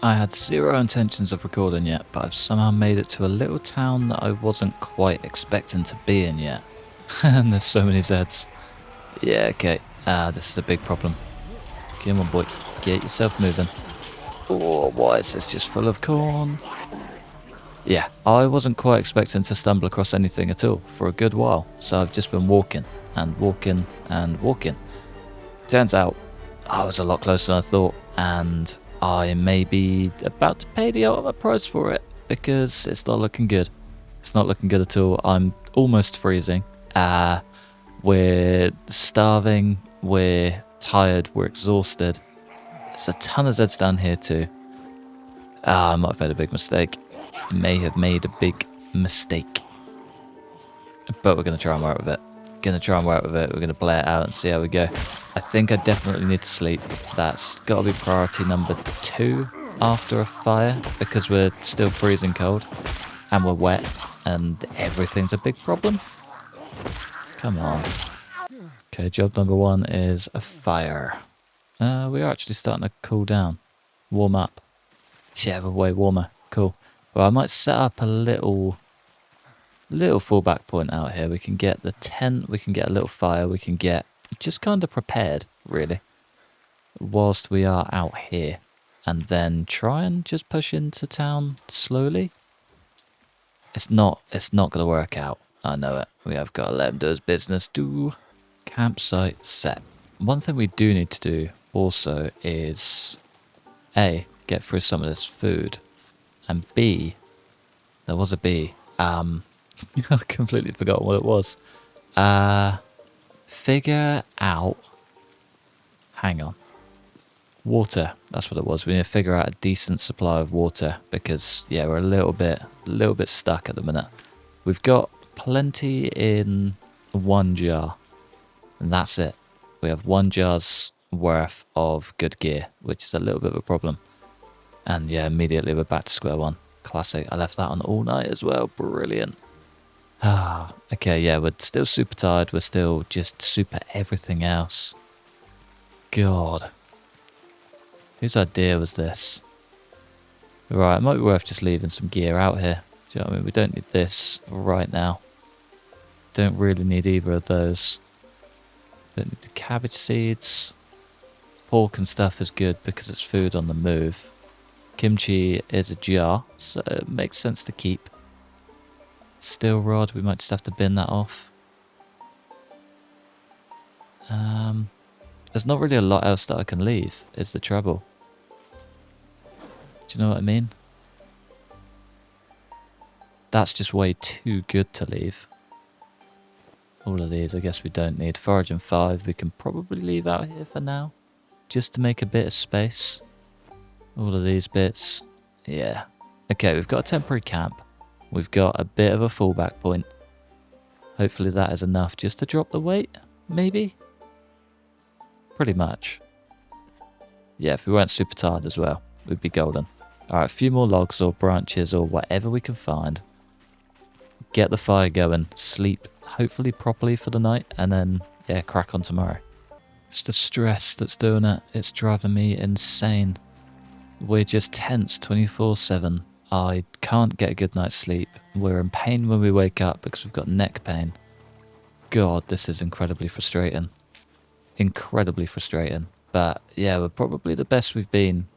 I had zero intentions of recording yet, but I've somehow made it to a little town that I wasn't quite expecting to be in yet. And there's so many Zeds. Yeah, okay. This is a big problem. Come on, boy. Get yourself moving. Oh, why is this just full of corn? Yeah, I wasn't quite expecting to stumble across anything at all for a good while, so I've just been walking and walking and walking. Turns out I was a lot closer than I thought, and I may be about to pay the ultimate price for it because it's not looking good. It's not looking good at all. I'm almost freezing. We're starving. We're tired. We're exhausted. There's a ton of Zeds down here too. I might have made a big mistake. I may have made a big mistake. But we're going to try and work with it. We're going to play it out and see how we go. I think I definitely need to sleep. That's got to be priority number 2 after a fire because we're still freezing cold and we're wet and everything's a big problem. Come on. Okay, job number 1 is a fire. We are actually starting to cool down. Warm up. Yeah, we're way warmer. Cool. Well, I might set up a little fallback point out here. We can get the tent, we can get a little fire, we can get just kind of prepared, really, whilst we are out here. And then try and just push into town slowly. It's not going to work out. I know it. We have got to let him do his business. Campsite set. One thing we do need to do also is A, get through some of this food. And B, there was a B. I completely forgot what it was. Figure out... Hang on. Water. That's what it was. We need to figure out a decent supply of water because, yeah, we're a little bit stuck at the minute. We've got plenty in 1 jar. And that's it. We have 1 jar's worth of good gear, which is a little bit of a problem. And yeah, immediately we're back to square one. Classic. I left that on all night as well. Brilliant. Okay, yeah, we're still super tired. We're still just super everything else. God. Whose idea was this? Right, it might be worth just leaving some gear out here. Do you know what I mean? We don't need this right now. Don't really need either of those. Don't need the cabbage seeds. Pork and stuff is good because it's food on the move. Kimchi is a jar, so it makes sense to keep. Steel rod, we might just have to bin that off. There's not really a lot else that I can leave, is the trouble. Do you know what I mean? That's just way too good to leave. All of these I guess we don't need. Foraging 5 we can probably leave out here for now. Just to make a bit of space. All of these bits. Yeah. Okay, we've got a temporary camp. We've got a bit of a fallback point. Hopefully that is enough just to drop the weight. Maybe? Pretty much. Yeah, if we weren't super tired as well, we'd be golden. Alright, a few more logs or branches or whatever we can find. Get the fire going. Sleep, hopefully properly for the night. And then, yeah, crack on tomorrow. It's the stress that's doing it. It's driving me insane. We're just tense 24/7. I can't get a good night's sleep. We're in pain when we wake up because we've got neck pain. God, this is incredibly frustrating. Incredibly frustrating. But yeah, we're probably the best we've been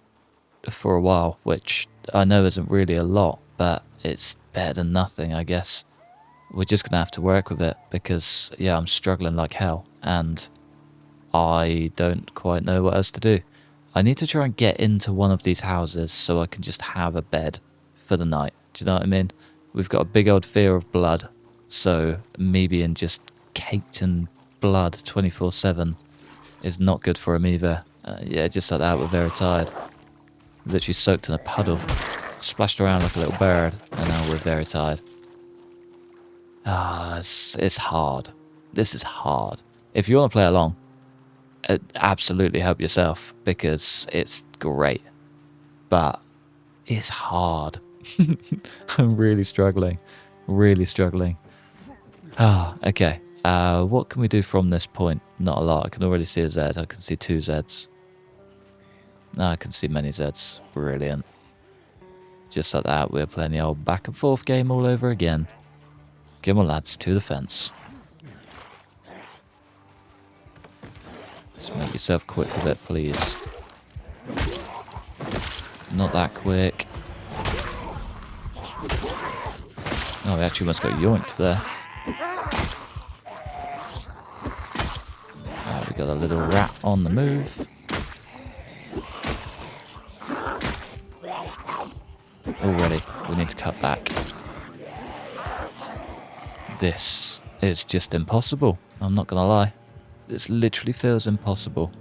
for a while, which I know isn't really a lot, but it's better than nothing, I guess. We're just going to have to work with it because, yeah, I'm struggling like hell and I don't quite know what else to do. I need to try and get into one of these houses so I can just have a bed for the night. Do you know what I mean? We've got a big old fear of blood, so me being just caked in blood 24/7 is not good for him either. Yeah, just like that, we're very tired. Literally soaked in a puddle, splashed around like a little bird, and now we're very tired. It's hard. This is hard. If you want to play along, absolutely help yourself because it's great, but it's hard. I'm really struggling. Okay. What can we do from this point? Not a lot. I can already see a Z. I can see 2 Zs. No, I can see many Zs. Brilliant. Just like that, we're playing the old back and forth game all over again. Come on, lads, to the fence. Just make yourself quick with it, please. Not that quick. Oh, we actually almost got yoinked there. We got a little rat on the move. Already, we need to cut back. This is just impossible. I'm not gonna lie. This literally feels impossible.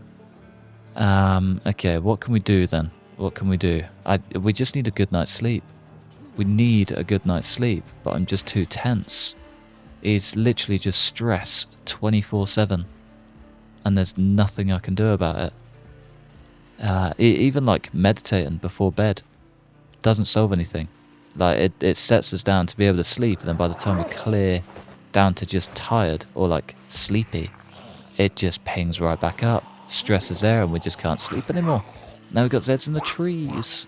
Okay, what can we do then? What can we do? We just need a good night's sleep. We need a good night's sleep, but I'm just too tense. It's literally just stress 24/7. And there's nothing I can do about it. Even like meditating before bed doesn't solve anything. Like it sets us down to be able to sleep, and then by the time we clear down to just tired or like sleepy, it just pings right back up. Stress is there and we just can't sleep anymore. Now we've got Zeds in the trees.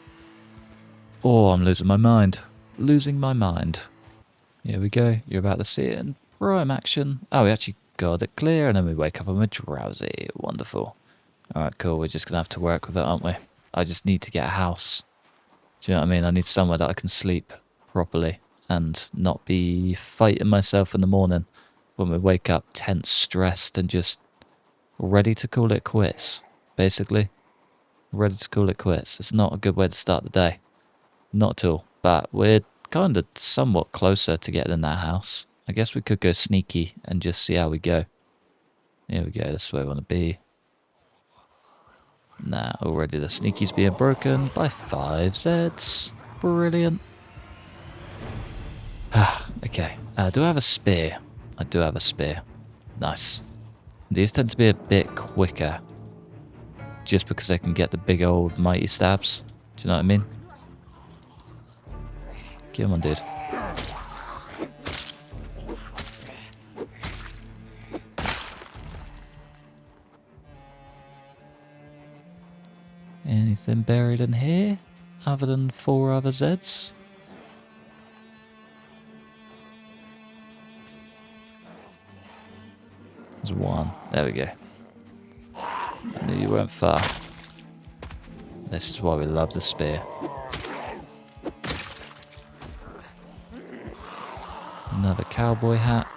Oh, I'm losing my mind. Losing my mind. Here we go. You're about to see it in prime action. Oh, we actually got it clear, and then we wake up and we're drowsy. Wonderful. Alright, cool. We're just going to have to work with it, aren't we? I just need to get a house. Do you know what I mean? I need somewhere that I can sleep properly and not be fighting myself in the morning when we wake up tense, stressed, and just ready to call it quits, basically. Ready to call it quits. It's not a good way to start the day. Not at all. But we're kind of somewhat closer to getting in that house. I guess we could go sneaky and just see how we go. Here we go. That's where we want to be. Nah, already the sneaky's being broken by 5 Zeds. Brilliant. Okay. Do I have a spear? I do have a spear. Nice. These tend to be a bit quicker. Just because they can get the big old mighty stabs. Do you know what I mean? Come on, dude. Anything buried in here other than 4 other Zeds? There's 1. There we go. I knew you weren't far. This is why we love the spear. Another cowboy hat.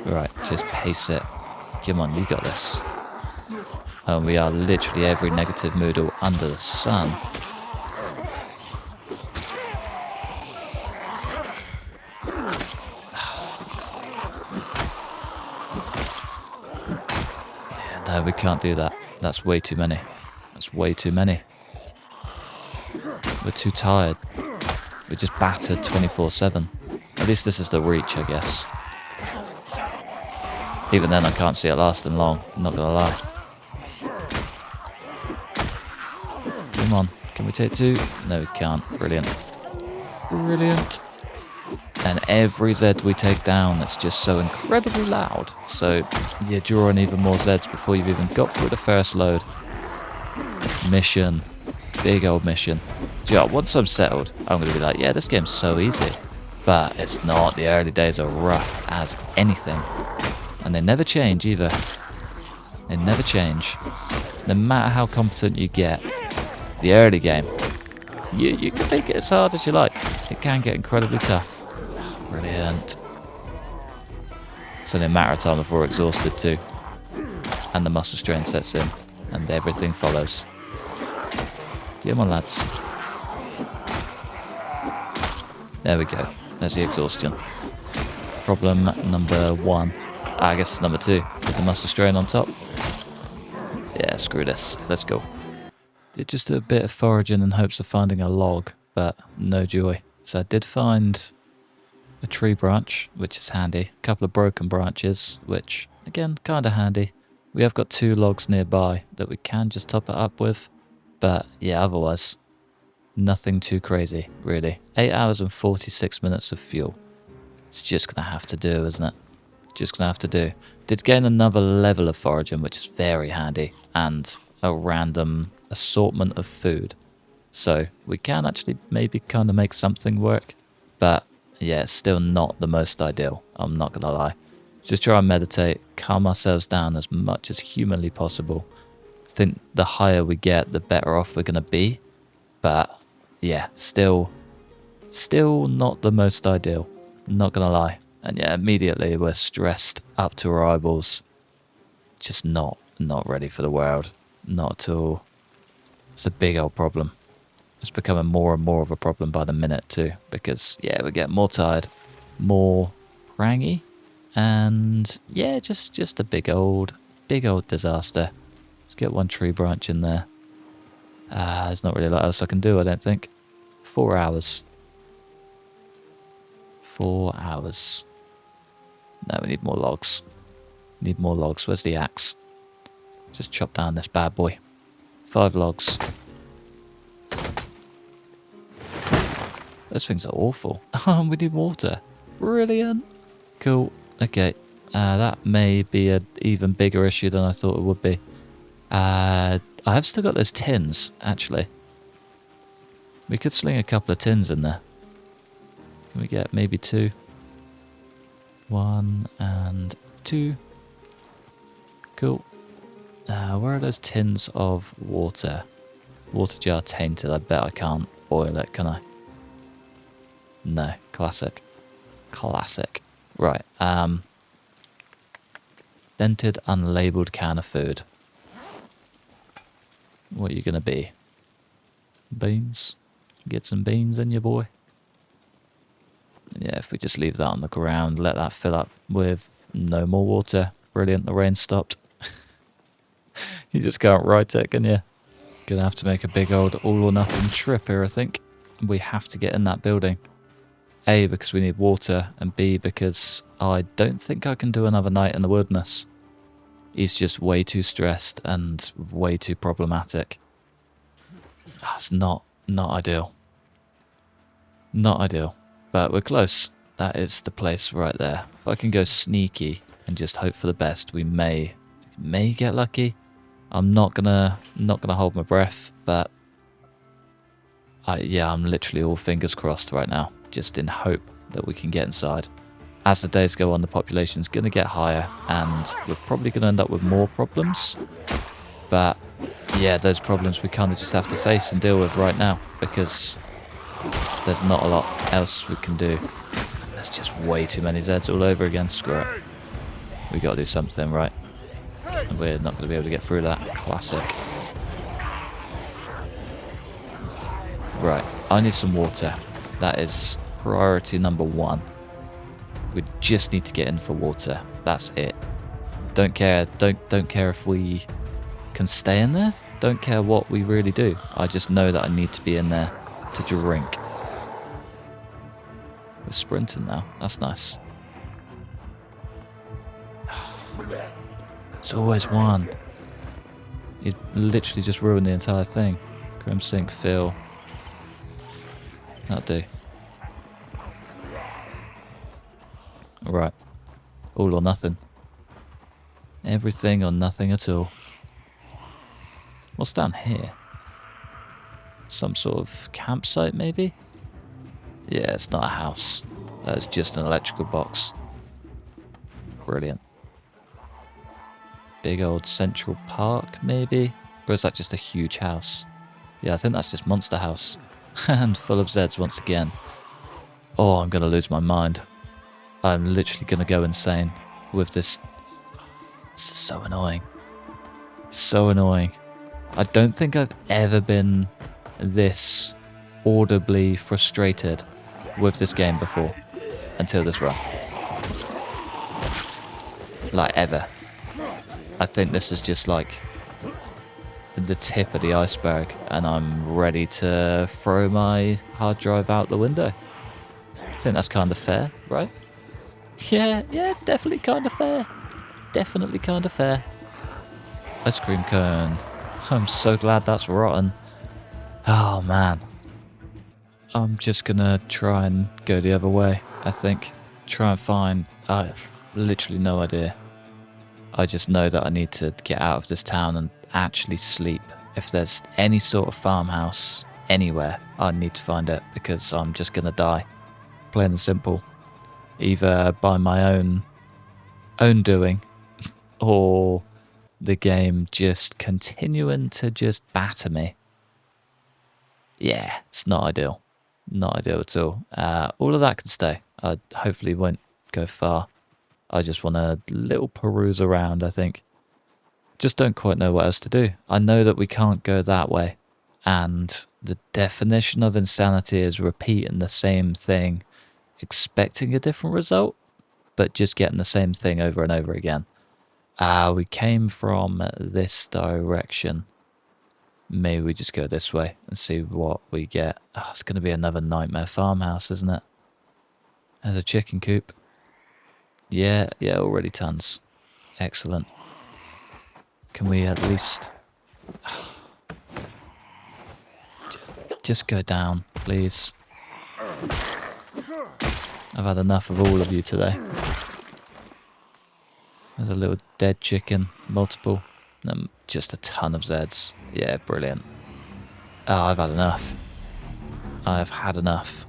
Right, just pace it. Come on, you got this. And we are literally every negative moodle under the sun. Yeah, no, we can't do that. That's way too many. That's way too many. We're too tired. We're just battered 24/7. At least this is the reach, I guess. Even then, I can't see it lasting long. I'm not gonna lie. Come on, can we take 2? No, we can't. Brilliant. Brilliant. And every Zed we take down, it's just so incredibly loud. So you're drawing even more Zeds before you've even got through the first load. Mission. Big old mission. Do you know, once I'm settled, I'm going to be like, yeah, this game's so easy. But it's not. The early days are rough as anything. And they never change either. They never change. No matter how competent you get, the early game, you can take it as hard as you like. It can get incredibly tough. Brilliant. It's only a matter of time before we're exhausted too. And the muscle strain sets in. And everything follows. Come on, lads. There we go. There's the exhaustion. Problem number 1. I guess it's number 2. With the muscle strain on top. Yeah, screw this. Let's go. Did just do a bit of foraging in hopes of finding a log, but no joy. So I did find a tree branch, which is handy. A couple of broken branches, which, again, kind of handy. We have got 2 logs nearby that we can just top it up with. But yeah, otherwise, nothing too crazy, really. 8 hours and 46 minutes of fuel. It's just going to have to do, isn't it? Just going to have to do. Did gain another level of foraging, which is very handy. And a random assortment of food. So we can actually maybe kind of make something work. But yeah, it's still not the most ideal. I'm not going to lie. Just try and meditate, calm ourselves down as much as humanly possible. I think the higher we get, the better off we're going to be. But yeah, still not the most ideal. Not going to lie. And yeah, immediately we're stressed up to our eyeballs. Just not ready for the world. Not at all. It's a big old problem. It's becoming more and more of a problem by the minute too. Because yeah, we get more tired, more prangy. And yeah, just a big old disaster. Let's get one tree branch in there. There's not really a lot else I can do, I don't think. 4 hours. 4 hours. No, we need more logs. Need more logs. Where's the axe? Just chop down this bad boy. 5 logs. Those things are awful. We need water. Brilliant. Cool. Okay. That may be an even bigger issue than I thought it would be. I have still got those tins, actually. We could sling a couple of tins in there. Can we get maybe 2? 1 and 2. Cool. Where are those tins of water? Water jar tainted. I bet I can't boil it, can I? No. Classic. Classic. Right. Dented, unlabeled can of food. What are you going to be? Beans? Get some beans in you, boy. Yeah, if we just leave that on the ground, let that fill up with no more water. Brilliant, the rain stopped. You just can't write it, can you? Gonna have to make a big old all or nothing trip here, I think. We have to get in that building. A, because we need water, and B, because I don't think I can do another night in the wilderness. He's just way too stressed and way too problematic. That's not ideal. Not ideal. But we're close. That is the place right there. If I can go sneaky and just hope for the best, we may get lucky. I'm not gonna hold my breath, but yeah, I'm literally all fingers crossed right now, just in hope that we can get inside. As the days go on, the population's going to get higher, and we're probably going to end up with more problems. But yeah, those problems we kind of just have to face and deal with right now, because there's not a lot else we can do. There's just way too many Zeds all over again. Screw it. We got to do something, right? And we're not going to be able to get through that. Classic. Right, I need some water. That is priority number 1. We just need to get in for water. That's it. Don't care. Don't care if we can stay in there. Don't care what we really do. I just know that I need to be in there to drink. We're sprinting now. That's nice. It's always one. You literally just ruined the entire thing. Grim Sink, Phil. That'll do. Right. All or nothing. Everything or nothing at all. What's down here? Some sort of campsite, maybe? Yeah, it's not a house. That's just an electrical box. Brilliant. Big old Central Park, maybe? Or is that just a huge house? Yeah, I think that's just Monster House. And full of Zeds once again. Oh, I'm going to lose my mind. I'm literally going to go insane with this. This is so annoying. So annoying. I don't think I've ever been this audibly frustrated with this game before until this run. Like, ever. I think this is just like the tip of the iceberg, and I'm ready to throw my hard drive out the window. I think that's kind of fair, right? Yeah, definitely kind of fair. Definitely kind of fair. Ice cream cone. I'm so glad that's rotten. Oh, man. I'm just gonna try and go the other way, I think. Try and find... I have literally no idea. I just know that I need to get out of this town and actually sleep. If there's any sort of farmhouse anywhere, I need to find it because I'm just going to die. Plain and simple. Either by my own doing or the game just continuing to just batter me. Yeah, it's not ideal. Not ideal at all. All of that can stay. I hopefully won't go far. I just want a little peruse around, I think. Just don't quite know what else to do. I know that we can't go that way. And the definition of insanity is repeating the same thing, expecting a different result, but just getting the same thing over and over again. We came from this direction. Maybe we just go this way and see what we get. Oh, it's going to be another nightmare farmhouse, isn't it? There's a chicken coop. Yeah, already tons. Excellent. Can we at least... just go down, please. I've had enough of all of you today. There's a little dead chicken, multiple. Just a ton of Zeds. Yeah, brilliant. Oh, I've had enough. I've had enough.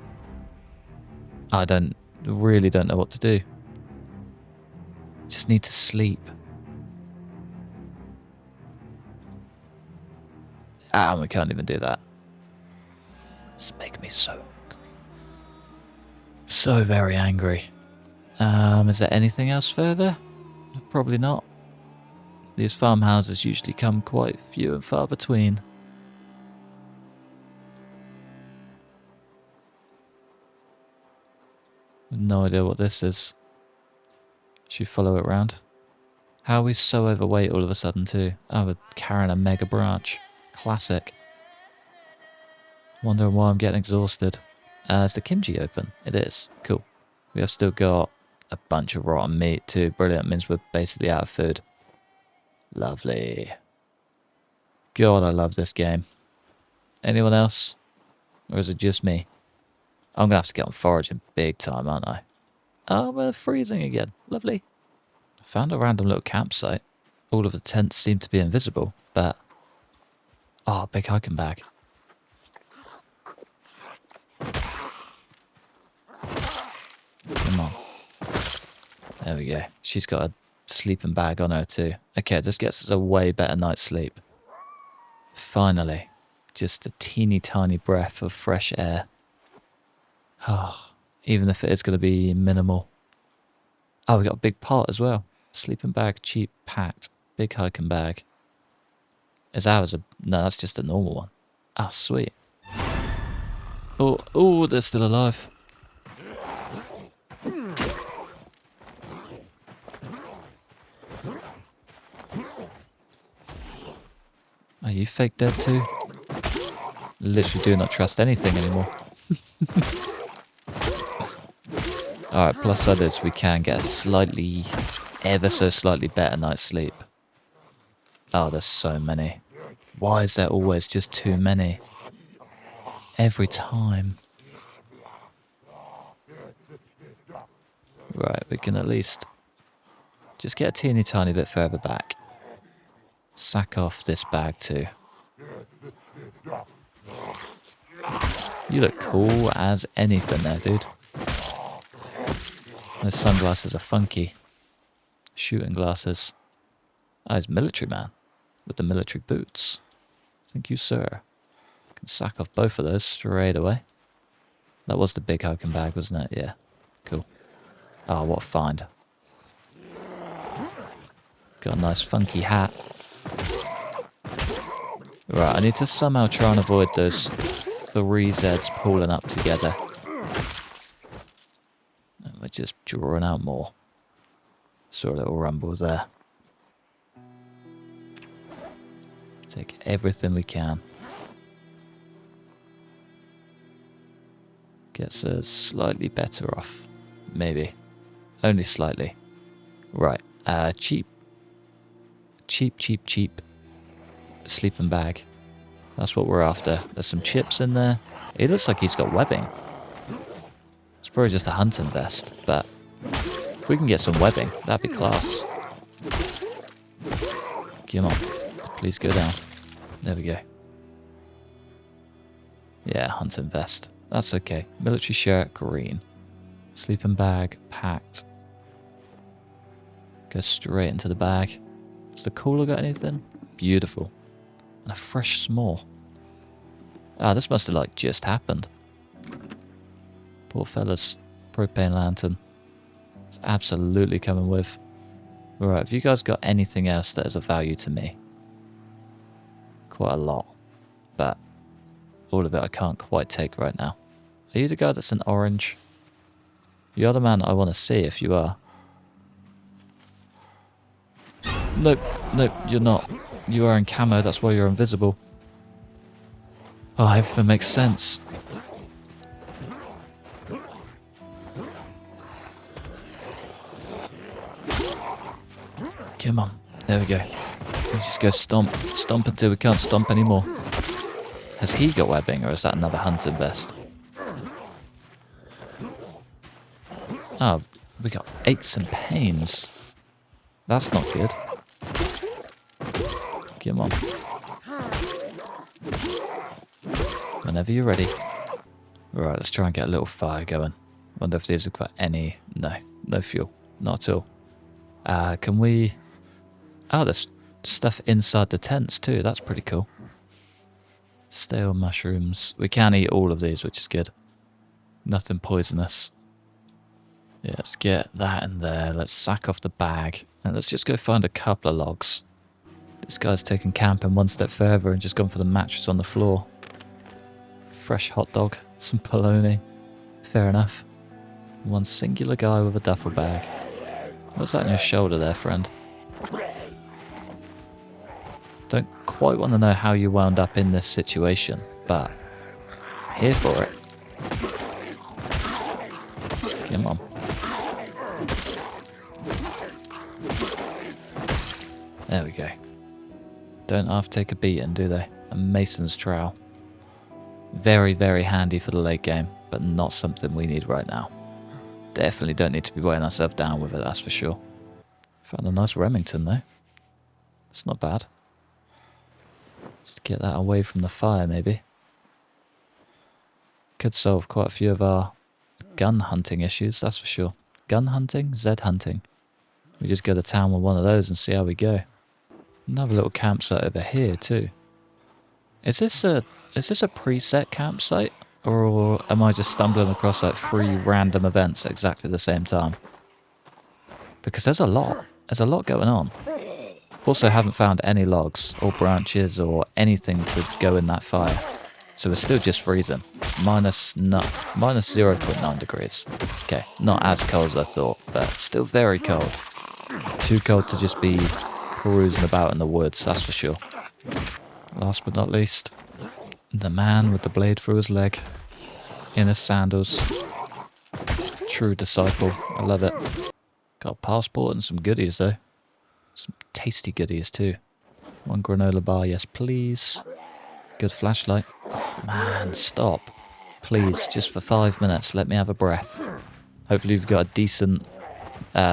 I really don't know what to do. Just need to sleep. We can't even do that. It's making me so very angry. Is there anything else further? Probably not. These farmhouses usually come quite few and far between. No idea what this is. Should we follow it round? How are we so overweight all of a sudden too? Oh, we're carrying a mega branch. Classic. Wondering why I'm getting exhausted. Is the kimchi open? It is. Cool. We have still got a bunch of rotten meat too. Brilliant. Means we're basically out of food. Lovely. God, I love this game. Anyone else? Or is it just me? I'm going to have to get on foraging big time, aren't I? Oh, we're freezing again. Lovely. Found a random little campsite. All of the tents seem to be invisible, but... Oh, big hiking bag. Come on. There we go. She's got a sleeping bag on her too. Okay, this gets us a way better night's sleep. Finally. Just a teeny tiny breath of fresh air. Oh, even if it is going to be minimal. Oh, we got a big pot as well. Sleeping bag, cheap, packed. Big hiking bag. Is ours a... No, that's just a normal one. Oh, sweet. Oh, they're still alive. Are you fake dead too? Literally do not trust anything anymore. Alright, plus others, we can get a slightly, ever so slightly better night's sleep. Oh, there's so many. Why is there always just too many? Every time. Right, we can at least just get a teeny tiny bit further back. Sack off this bag too. You look cool as anything there, dude. Those sunglasses are funky. Shooting glasses. Oh, he's military man. With the military boots. Thank you, sir. Can sack off both of those straight away. That was the big hiking bag, wasn't it? Yeah. Cool. Oh, what a find. Got a nice funky hat. Right, I need to somehow try and avoid those 3 Zeds pulling up together. And we're just drawing out more. Saw a little rumble there. Take everything we can. Gets us slightly better off. Maybe. Only slightly. Right, cheap. Cheap. Sleeping bag. That's what we're after. There's some chips in there. It looks like he's got webbing. It's probably just a hunting vest, but if we can get some webbing, that'd be class. Come on. Please go down. There we go. Yeah, hunting vest. That's okay. Military shirt, green. Sleeping bag, packed. Go straight into the bag. Has the cooler got anything? Beautiful. And a fresh s'more. Ah, this must have like just happened. Poor fellas. Propane lantern. It's absolutely coming with. Alright, have you guys got anything else that is of value to me? Quite a lot. But all of it I can't quite take right now. Are you the guy that's in orange? You're the man I want to see if you are. Nope, nope, you're not. You are in camo, that's why you're invisible. Oh, everything makes sense. Come on. There we go. We just go stomp. Stomp until we can't stomp anymore. Has he got webbing, or is that another hunting vest? Oh, we got aches and pains. That's not good. Come on. Whenever you're ready. Right, let's try and get a little fire going. Wonder if these have got any... No, no fuel. Not at all. Can we... Oh, there's stuff inside the tents too. That's pretty cool. Stale mushrooms. We can eat all of these, which is good. Nothing poisonous. Yeah, let's get that in there. Let's sack off the bag. And let's just go find a couple of logs. This guy's taken camping one step further and just gone for the mattress on the floor. Fresh hot dog. Some polony. Fair enough. One singular guy with a duffel bag. What's that on your shoulder there, friend? Don't quite want to know how you wound up in this situation, but I'm here for it. Come on. There we go. Don't half take a beating, do they? A mason's trowel. Very, very handy for the late game, but not something we need right now. Definitely don't need to be weighing ourselves down with it, that's for sure. Found a nice Remington though. It's not bad. Just get that away from the fire maybe. Could solve quite a few of our gun hunting issues, that's for sure. Gun hunting? Zed hunting. We just go to town with one of those and see how we go. Another little campsite over here too. Is this a preset campsite? Or am I just stumbling across like 3 random events at exactly the same time? Because there's a lot. There's a lot going on. Also haven't found any logs or branches or anything to go in that fire. So we're still just freezing. Minus 0.9 degrees. Okay, not as cold as I thought, but still very cold. Too cold to just be perusing about in the woods, that's for sure. Last but not least, the man with the blade through his leg, in his sandals. True disciple, I love it. Got a passport and some goodies though. Some tasty goodies too. 1 granola bar, yes please. Good flashlight. Oh man, stop. Please, just for 5 minutes, let me have a breath. Hopefully you've got a decent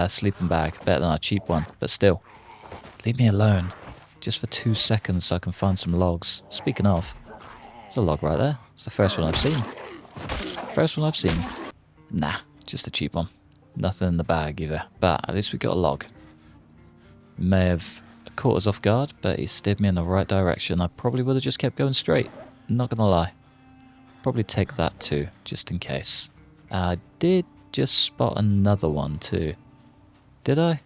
sleeping bag, better than a cheap one, but still. Leave me alone. Just for 2 seconds so I can find some logs. Speaking of, there's a log right there. It's the first one I've seen. First one I've seen. Nah, just a cheap one. Nothing in the bag either. But at least we got a log. May have caught us off guard, but he steered me in the right direction. I probably would have just kept going straight. Not gonna lie. Probably take that too, just in case. I did just spot another one too. Did I?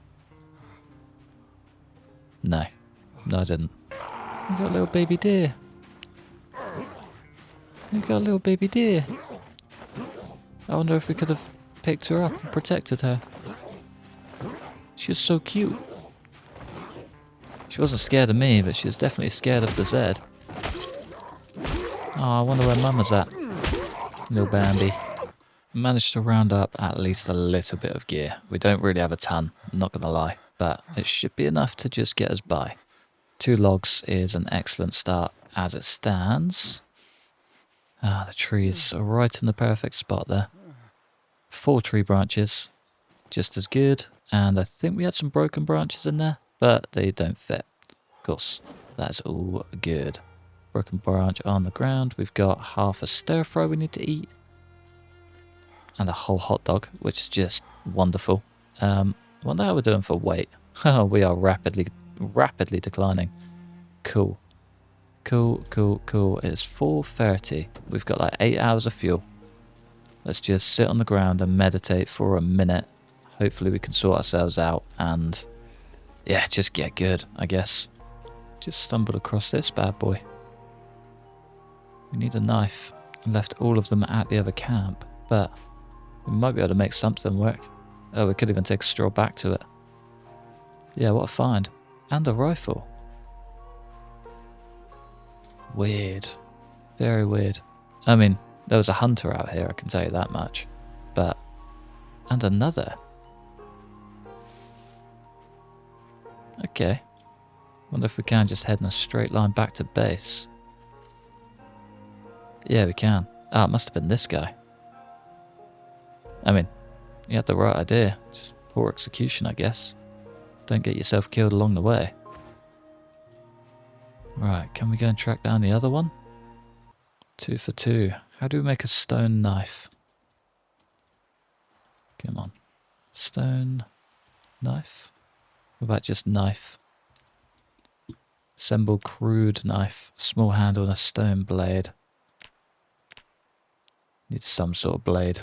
No. No, I didn't. We got a little baby deer. We got a little baby deer. I wonder if we could have picked her up and protected her. She was so cute. She wasn't scared of me, but she was definitely scared of the Zed. Oh, I wonder where Mama's at. Little Bambi. Managed to round up at least a little bit of gear. We don't really have a ton, not gonna lie, but it should be enough to just get us by. 2 logs is an excellent start as it stands. Ah, the trees are right in the perfect spot there. 4 tree branches, just as good. And I think we had some broken branches in there, but they don't fit. Of course, that's all good. broken branch on the ground. We've got half a stir fry we need to eat. And a whole hot dog, which is just wonderful. Wonder how we're doing for weight. We are rapidly declining. Cool. Cool. It's 4:30. We've got like 8 hours of fuel. Let's just sit on the ground and meditate for a minute. Hopefully we can sort ourselves out and, yeah, just get good, I guess. Just stumbled across this bad boy. We need a knife. I left all of them at the other camp, but we might be able to make something work. Oh, we could even take a stroll back to it. Yeah, what a find. And a rifle. Weird. Very weird. I mean, there was a hunter out here, I can tell you that much. But, and another. Okay. Wonder if we can just head in a straight line back to base. Yeah, we can. Ah, it must have been this guy. I mean, you had the right idea. Just poor execution, I guess. Don't get yourself killed along the way. Right, can we go and track down the other one? 2 for 2. How do we make a stone knife? Come on. Stone knife? What about just knife? Assemble crude knife. Small handle and a stone blade. Need some sort of blade.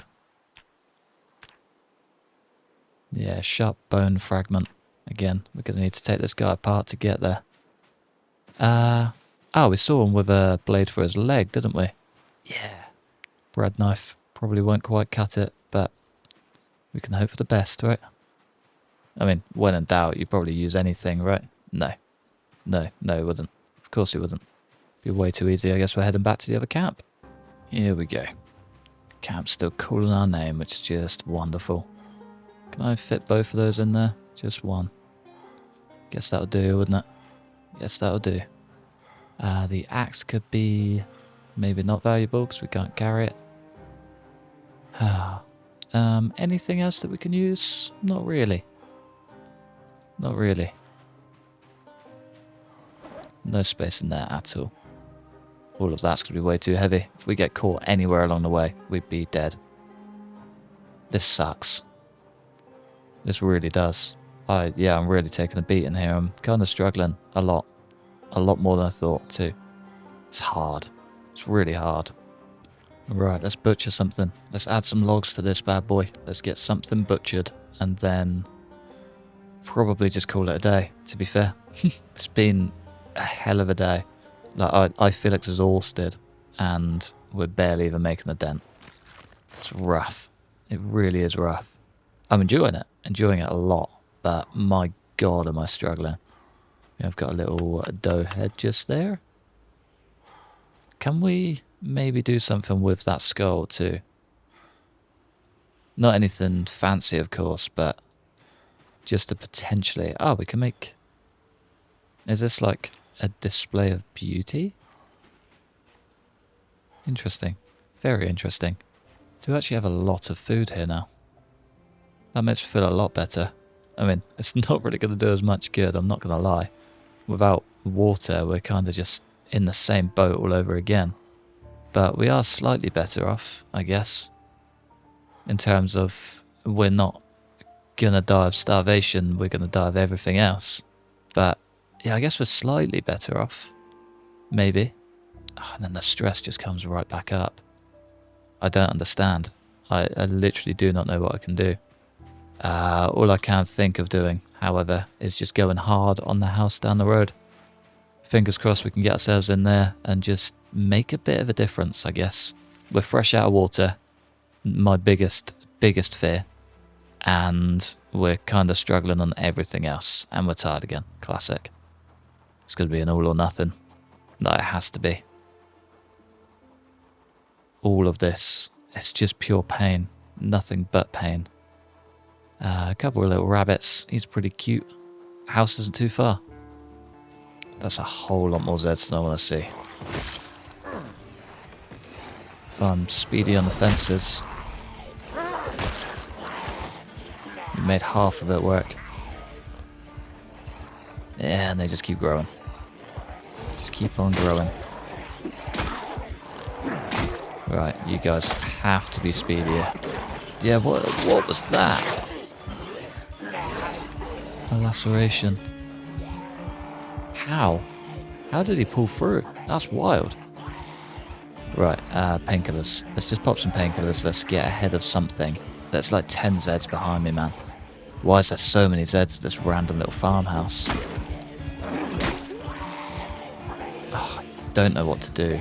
Yeah, sharp bone fragment. Again, we're going to need to take this guy apart to get there. Oh, we saw him with a blade for his leg, didn't we? Yeah. Bread knife. Probably won't quite cut it, but we can hope for the best, right? I mean, when in doubt, you'd probably use anything, right? No. No, it wouldn't. Of course it wouldn't. Be way too easy. I guess we're heading back to the other camp. Here we go. Camp's still calling our name, which is just wonderful. Can I fit both of those in there? Just one. Guess that'll do, wouldn't it? Yes, that'll do. The axe could be maybe not valuable because we can't carry it. Anything else that we can use? Not really. Not really. No space in there at all. All of that's going to be way too heavy. If we get caught anywhere along the way, we'd be dead. This sucks. This really does. Yeah, I'm really taking a beating here. I'm kind of struggling a lot. A lot more than I thought too. It's hard. It's really hard. Right, let's butcher something. Let's add some logs to this bad boy. Let's get something butchered and then probably just call it a day, to be fair. It's been a hell of a day. Like I feel exhausted and we're barely even making a dent. It's rough. It really is rough. I'm enjoying it a lot, but my god am I struggling. Yeah, I've got a little doe head just there. Can we maybe do something with that skull too? Not anything fancy, of course, but just to potentially... Oh, we can make... Is this like a display of beauty? Interesting. Very interesting. Do actually have a lot of food here now. That makes me feel a lot better. I mean, it's not really going to do as much good, I'm not going to lie. Without water, we're kind of just in the same boat all over again. But we are slightly better off, I guess. In terms of, we're not going to die of starvation, we're going to die of everything else. But, yeah, I guess we're slightly better off. Maybe. Oh, and then the stress just comes right back up. I don't understand. I literally do not know what I can do. All I can think of doing, however, is just going hard on the house down the road. Fingers crossed we can get ourselves in there and just make a bit of a difference, I guess. We're fresh out of water, my biggest fear, and we're kind of struggling on everything else, and we're tired again. Classic. It's going to be an all or nothing. No, it has to be. All of this, it's just pure pain. Nothing but pain. A couple of little rabbits. He's pretty cute. House isn't too far. That's a whole lot more Zeds than I want to see. If I'm speedy on the fences. We made half of it work. Yeah, and they just keep growing. Just keep on growing. Right, you guys have to be speedier. Yeah, what was that? A laceration. How? How did he pull through? That's wild. Right, painkillers. Let's just pop some painkillers. Let's get ahead of something. There's like 10 Zeds behind me, man. Why is there so many Zeds at this random little farmhouse? Oh, I don't know what to do.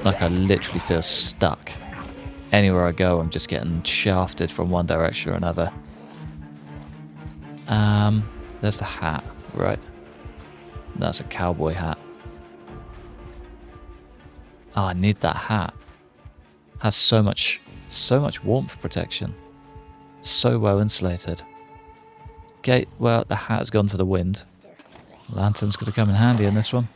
Like, I literally feel stuck. Anywhere I go, I'm just getting shafted from one direction or another. There's the hat, right? That's a cowboy hat. Oh, I need that hat. Has so much warmth protection. So well insulated. Gate, well, the hat has gone to the wind. Lantern's going to come in handy in this one.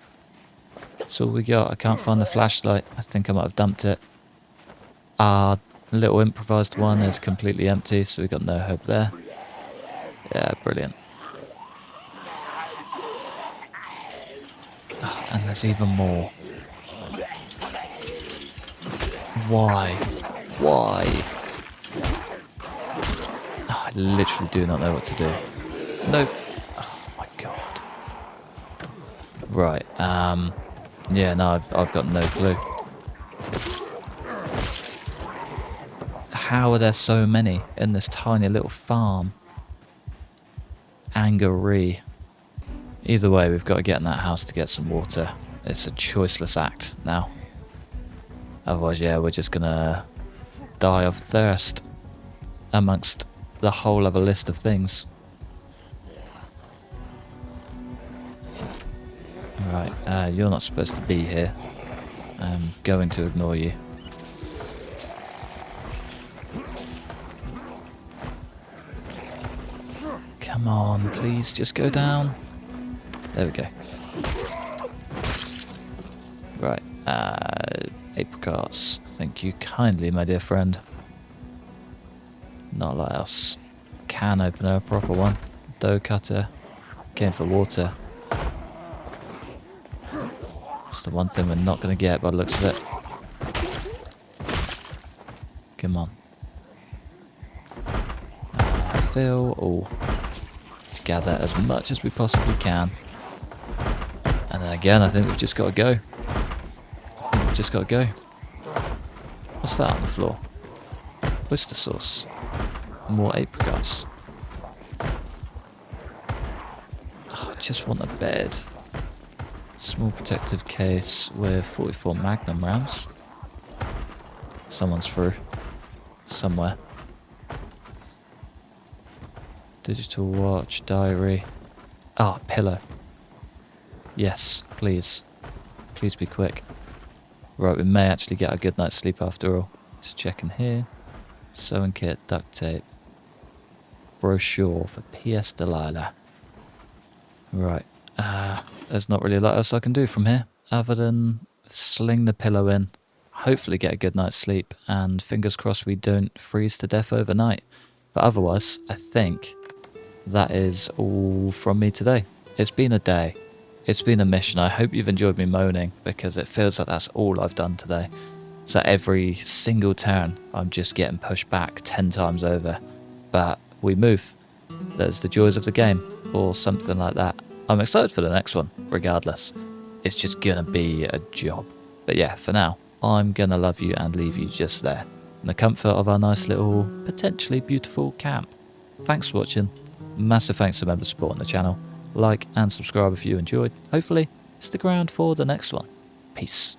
That's all we got. I can't find the flashlight. I think I might have dumped it. Our little improvised one is completely empty, so we've got no hope there. Yeah, brilliant. Oh, and there's even more. Why? Why? Oh, I literally do not know what to do. No. Oh my god. Right, yeah, no, I've got no clue. How are there so many in this tiny little farm? Angery. Either way, we've got to get in that house to get some water. It's a choiceless act now. Otherwise, yeah, we're just gonna die of thirst amongst the whole other list of things. Right, you're not supposed to be here. I'm going to ignore you. Come on, please, just go down. There we go. Right, apricots. Thank you kindly, my dear friend. Not a lot else. Can opener, a proper one. Dough cutter. Came for water. That's the one thing we're not going to get by the looks of it. Come on. Fill. Oh. Let's gather as much as we possibly can. And then again, I think we've just got to go. Just gotta go. What's that on the floor? Oyster sauce. More apricots. Oh, I just want a bed. Small protective case with 44 Magnum rounds. Someone's through. Somewhere. Digital watch, diary. Ah, pillow. Yes, please. Please be quick. Right, we may actually get a good night's sleep after all. Just checking here. Sewing kit, duct tape. Brochure for P.S. Delilah. Right. There's not really a lot else I can do from here, other than sling the pillow in, hopefully get a good night's sleep, and fingers crossed we don't freeze to death overnight. But otherwise, I think that is all from me today. It's been a day. It's been a mission. I hope you've enjoyed me moaning, because it feels like that's all I've done today. So every single turn, I'm just getting pushed back 10 times over. But we move. That's the joys of the game, or something like that. I'm excited for the next one, regardless. It's just gonna be a job. But yeah, for now, I'm gonna love you and leave you just there, in the comfort of our nice little, potentially beautiful camp. Thanks for watching. Massive thanks to members supporting the channel. Like and subscribe if you enjoyed. Hopefully, stick around for the next one. Peace.